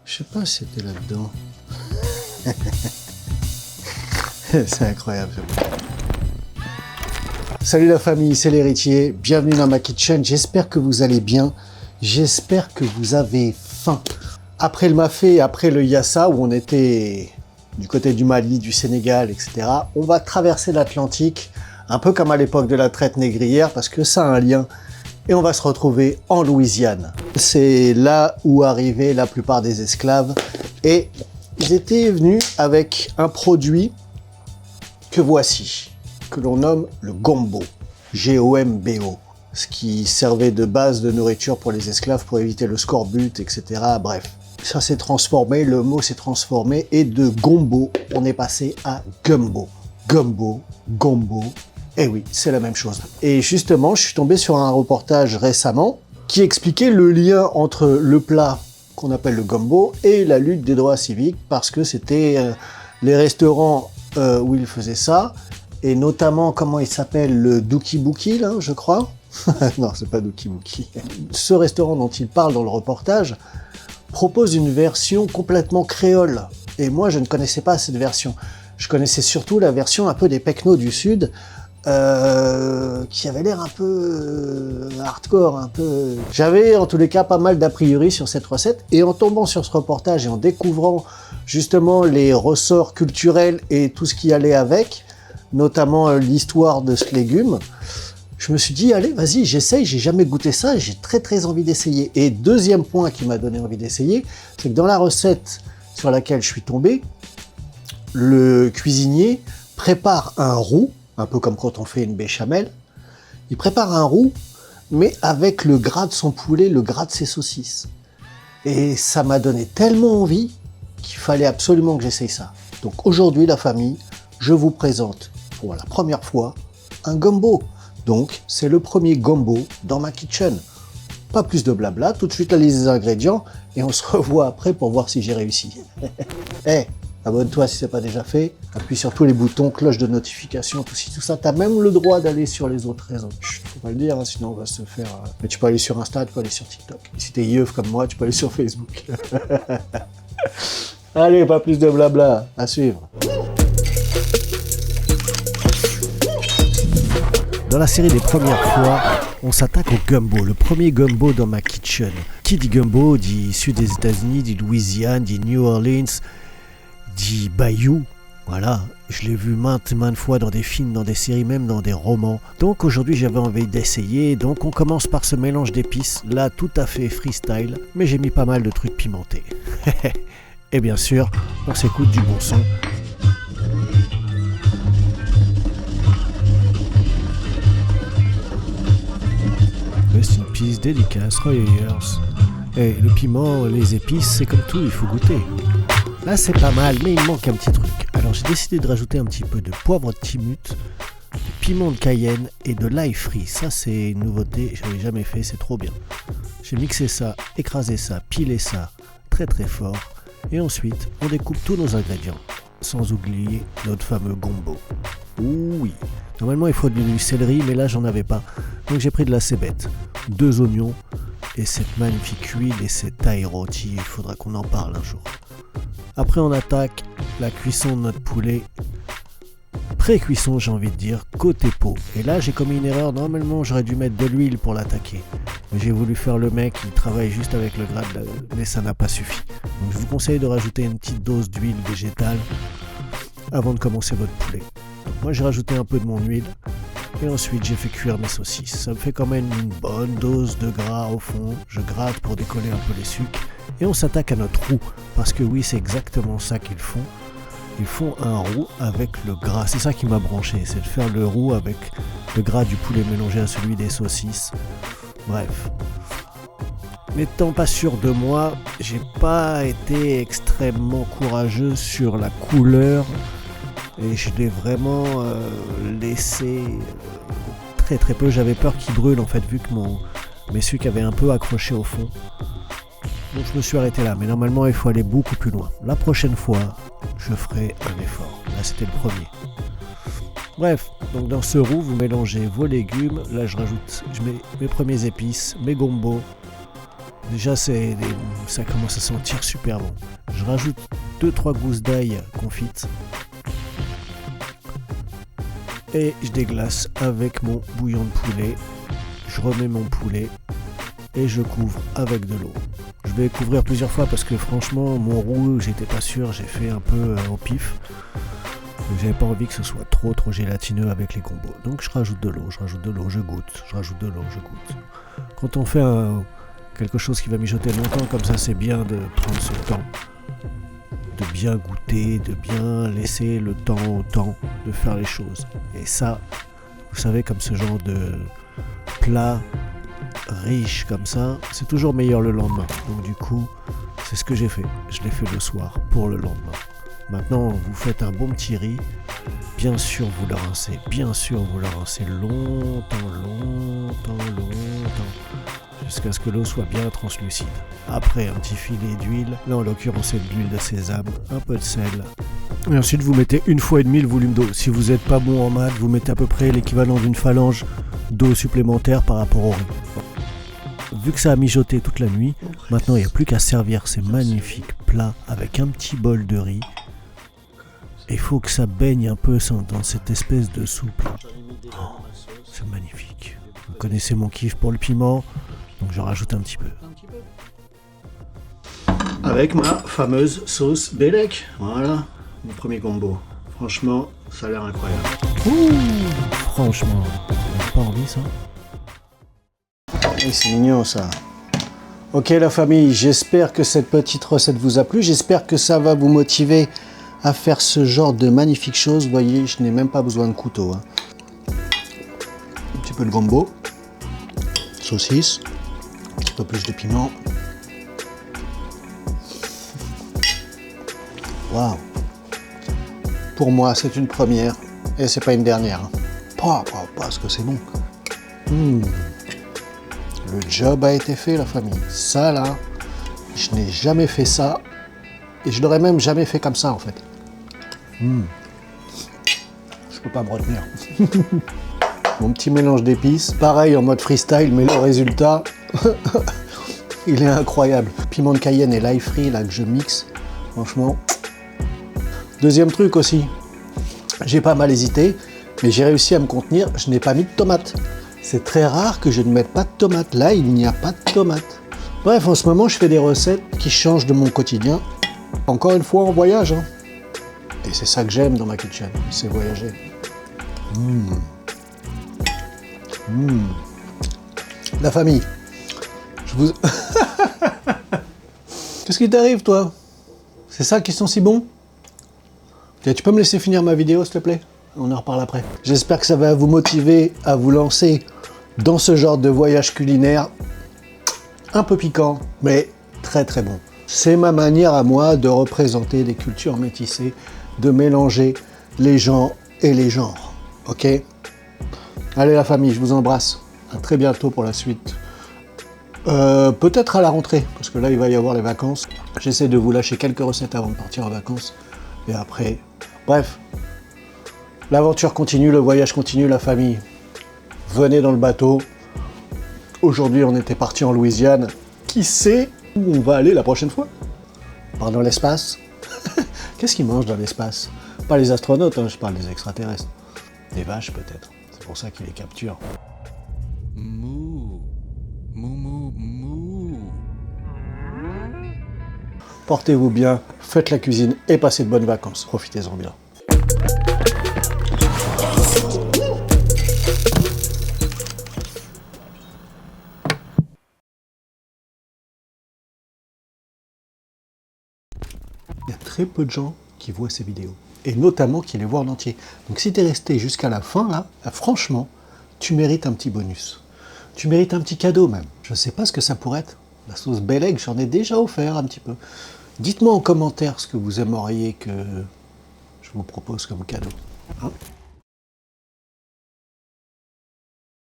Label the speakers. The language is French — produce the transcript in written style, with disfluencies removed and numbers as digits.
Speaker 1: Je sais pas si c'était là-dedans. C'est incroyable. Salut la famille, c'est l'héritier. Bienvenue dans ma kitchen. J'espère que vous allez bien. J'espère que vous avez faim. Après le Mafé, après le Yassa, où on était du côté du Mali, du Sénégal, etc., on va traverser l'Atlantique, un peu comme à l'époque de la traite négrière, parce que ça a un lien. Et on va se retrouver en Louisiane. C'est là où arrivaient la plupart des esclaves. Et ils étaient venus avec un produit que voici, que l'on nomme le gombo. G-O-M-B-O. Ce qui servait de base de nourriture pour les esclaves pour éviter le scorbut, etc. Bref. Ça s'est transformé, le mot s'est transformé, et de gombo, on est passé à gumbo. Gumbo, gombo. Eh oui, c'est la même chose. Et justement, je suis tombé sur un reportage récemment qui expliquait le lien entre le plat qu'on appelle le gumbo et la lutte des droits civiques, parce que c'était les restaurants où ils faisaient ça, et notamment, comment il s'appelle, le Dookie Bookie, là, je crois. Non, c'est pas Dookie Bookie. Ce restaurant dont il parle dans le reportage propose une version complètement créole. Et moi, je ne connaissais pas cette version. Je connaissais surtout la version un peu des Pecnos du Sud, qui avait l'air un peu hardcore, un peu... J'avais en tous les cas pas mal d'a priori sur cette recette, et en tombant sur ce reportage et en découvrant justement les ressorts culturels et tout ce qui allait avec, notamment l'histoire de ce légume, je me suis dit, allez, vas-y, j'essaye, j'ai jamais goûté ça, et j'ai très très envie d'essayer. Et deuxième point qui m'a donné envie d'essayer, c'est que dans la recette sur laquelle je suis tombé, le cuisinier prépare un roux, un peu comme quand on fait une béchamel. Il prépare un roux, mais avec le gras de son poulet, le gras de ses saucisses. Et ça m'a donné tellement envie qu'il fallait absolument que j'essaye ça. Donc aujourd'hui, la famille, je vous présente pour la première fois un gumbo. Donc c'est le premier gumbo dans ma kitchen. Pas plus de blabla, tout de suite la liste des ingrédients et on se revoit après pour voir si j'ai réussi. Hey, abonne-toi si c'est pas déjà fait, appuie sur tous les boutons, cloche de notification, tout ci, tout ça. T'as même le droit d'aller sur les autres réseaux. Chut, faut pas le dire, hein, sinon on va se faire... Mais tu peux aller sur Insta, tu peux aller sur TikTok. Et si t'es yeuf comme moi, tu peux aller sur Facebook. Allez, pas plus de blabla, à suivre. Dans la série des premières fois, on s'attaque au gumbo, le premier gumbo dans ma kitchen. Qui dit gumbo dit sud des États-Unis, dit Louisiane, dit New Orleans, dit Bayou. Voilà, je l'ai vu maintes fois dans des films, dans des séries, même dans des romans. Donc aujourd'hui j'avais envie d'essayer, donc on commence par ce mélange d'épices, là tout à fait freestyle, mais j'ai mis pas mal de trucs pimentés. Et bien sûr, on s'écoute du bon son. Rest in peace, dédicace, Roy Ayers. Et le piment, les épices, c'est comme tout, il faut goûter. Là c'est pas mal, mais il me manque un petit truc. Alors j'ai décidé de rajouter un petit peu de poivre de Timut, de piment de Cayenne et de l'ail frit. Ça c'est une nouveauté, je l'avais jamais fait, c'est trop bien. J'ai mixé ça, écrasé ça, pilé ça très très fort. Et ensuite on découpe tous nos ingrédients, sans oublier notre fameux gombo. Oui, normalement il faut du céleri, mais là j'en avais pas. Donc j'ai pris de la cébette, 2 oignons et cette magnifique huile et cet ail rôti, il faudra qu'on en parle un jour. Après on attaque la cuisson de notre poulet, pré-cuisson j'ai envie de dire, côté peau. Et là j'ai commis une erreur, normalement j'aurais dû mettre de l'huile pour l'attaquer. Mais j'ai voulu faire le mec qui travaille juste avec le gras, mais ça n'a pas suffi. Donc je vous conseille de rajouter une petite dose d'huile végétale avant de commencer votre poulet. Donc moi j'ai rajouté un peu de mon huile et ensuite j'ai fait cuire mes saucisses. Ça me fait quand même une bonne dose de gras au fond. Je gratte pour décoller un peu les sucres. Et on s'attaque à notre roux, parce que oui, c'est exactement ça qu'ils font. Ils font un roux avec le gras. C'est ça qui m'a branché, c'est de faire le roux avec le gras du poulet mélangé à celui des saucisses. Bref. N'étant pas sûr de moi, j'ai pas été extrêmement courageux sur la couleur et je l'ai vraiment laissé très très peu. J'avais peur qu'il brûle en fait, vu que mes sucres avaient un peu accroché au fond. Donc je me suis arrêté là, mais normalement il faut aller beaucoup plus loin. La prochaine fois, je ferai un effort. Là c'était le premier. Bref, donc dans ce roux, vous mélangez vos légumes. Là je mets mes premiers épices, mes gombos. Déjà, ça commence à sentir super bon. Je rajoute 2-3 gousses d'ail confites. Et je déglace avec mon bouillon de poulet. Je remets mon poulet et je couvre avec de l'eau. Je vais couvrir plusieurs fois parce que franchement, mon roux, j'étais pas sûr, j'ai fait un peu au pif. J'avais pas envie que ce soit trop gélatineux avec les combos. Donc je rajoute de l'eau, je goûte, je rajoute de l'eau, je goûte. Quand on fait quelque chose qui va mijoter longtemps comme ça, c'est bien de prendre ce temps, de bien goûter, de bien laisser le temps au temps de faire les choses. Et ça, vous savez, comme ce genre de plat riche comme ça, c'est toujours meilleur le lendemain. Donc du coup, c'est ce que j'ai fait. Je l'ai fait le soir pour le lendemain. Maintenant, vous faites un bon petit riz. Bien sûr, vous le rincez. Bien sûr, vous le rincez longtemps. Jusqu'à ce que l'eau soit bien translucide. Après, un petit filet d'huile. Là, en l'occurrence, c'est de l'huile de sésame. Un peu de sel. Et ensuite, vous mettez 1,5 fois le volume d'eau. Si vous n'êtes pas bon en maths, vous mettez à peu près l'équivalent d'une phalange d'eau supplémentaire par rapport au riz. Vu que ça a mijoté toute la nuit, maintenant, il n'y a plus qu'à servir ces magnifiques plats avec un petit bol de riz. Il faut que ça baigne un peu dans cette espèce de soupe. Oh, c'est magnifique. Vous connaissez mon kiff pour le piment, donc je rajoute un petit peu. Avec ma fameuse sauce Bélec. Voilà, mon premier combo. Franchement, ça a l'air incroyable. Ouh, franchement, j'ai pas envie ça. Et c'est mignon ça. Ok la famille, j'espère que cette petite recette vous a plu. J'espère que ça va vous motiver à faire ce genre de magnifiques choses. Vous voyez, je n'ai même pas besoin de couteau. Hein. Un petit peu de gombo, saucisse, un petit peu plus de piment. Waouh! Pour moi, c'est une première et c'est pas une dernière. Parce que c'est bon. Le job a été fait, la famille. Ça là, je n'ai jamais fait ça et je l'aurais même jamais fait comme ça en fait. Je peux pas me retenir. Mon petit mélange d'épices, pareil en mode freestyle, mais le résultat, il est incroyable. Piment de Cayenne et l'ail frit là que je mixe, franchement. Deuxième truc aussi, j'ai pas mal hésité, mais j'ai réussi à me contenir, je n'ai pas mis de tomates. C'est très rare que je ne mette pas de tomates. Là, il n'y a pas de tomates. Bref, en ce moment, je fais des recettes qui changent de mon quotidien. Encore une fois, en voyage. Hein. Et c'est ça que j'aime dans ma kitchen, c'est voyager. La famille. Qu'est-ce qui t'arrive, toi? C'est ça qui sont si bons? Tu peux me laisser finir ma vidéo, s'il te plaît? On en reparle après. J'espère que ça va vous motiver à vous lancer dans ce genre de voyage culinaire. Un peu piquant, mais très très bon. C'est ma manière à moi de représenter des cultures métissées, de mélanger les gens et les genres. Ok? Allez la famille, je vous embrasse. À très bientôt pour la suite. Peut-être à la rentrée, parce que là il va y avoir les vacances. J'essaie de vous lâcher quelques recettes avant de partir en vacances. Et après, bref. L'aventure continue, le voyage continue, la famille. Venez dans le bateau. Aujourd'hui, on était parti en Louisiane. Qui sait où on va aller la prochaine fois? Par dans l'espace. Qu'est-ce qu'ils mangent dans l'espace? Pas les astronautes, hein, je parle des extraterrestres. Des vaches, peut-être. C'est pour ça qu'ils les capturent. Mou. Mou, mou, mou. Portez-vous bien, faites la cuisine et passez de bonnes vacances. Profitez-en bien. Il y a très peu de gens qui voient ces vidéos, et notamment qui les voient en entier. Donc si tu es resté jusqu'à la fin, là, franchement, tu mérites un petit bonus. Tu mérites un petit cadeau même. Je ne sais pas ce que ça pourrait être. La sauce Bélec, j'en ai déjà offert un petit peu. Dites-moi en commentaire ce que vous aimeriez que je vous propose comme cadeau. Hein ?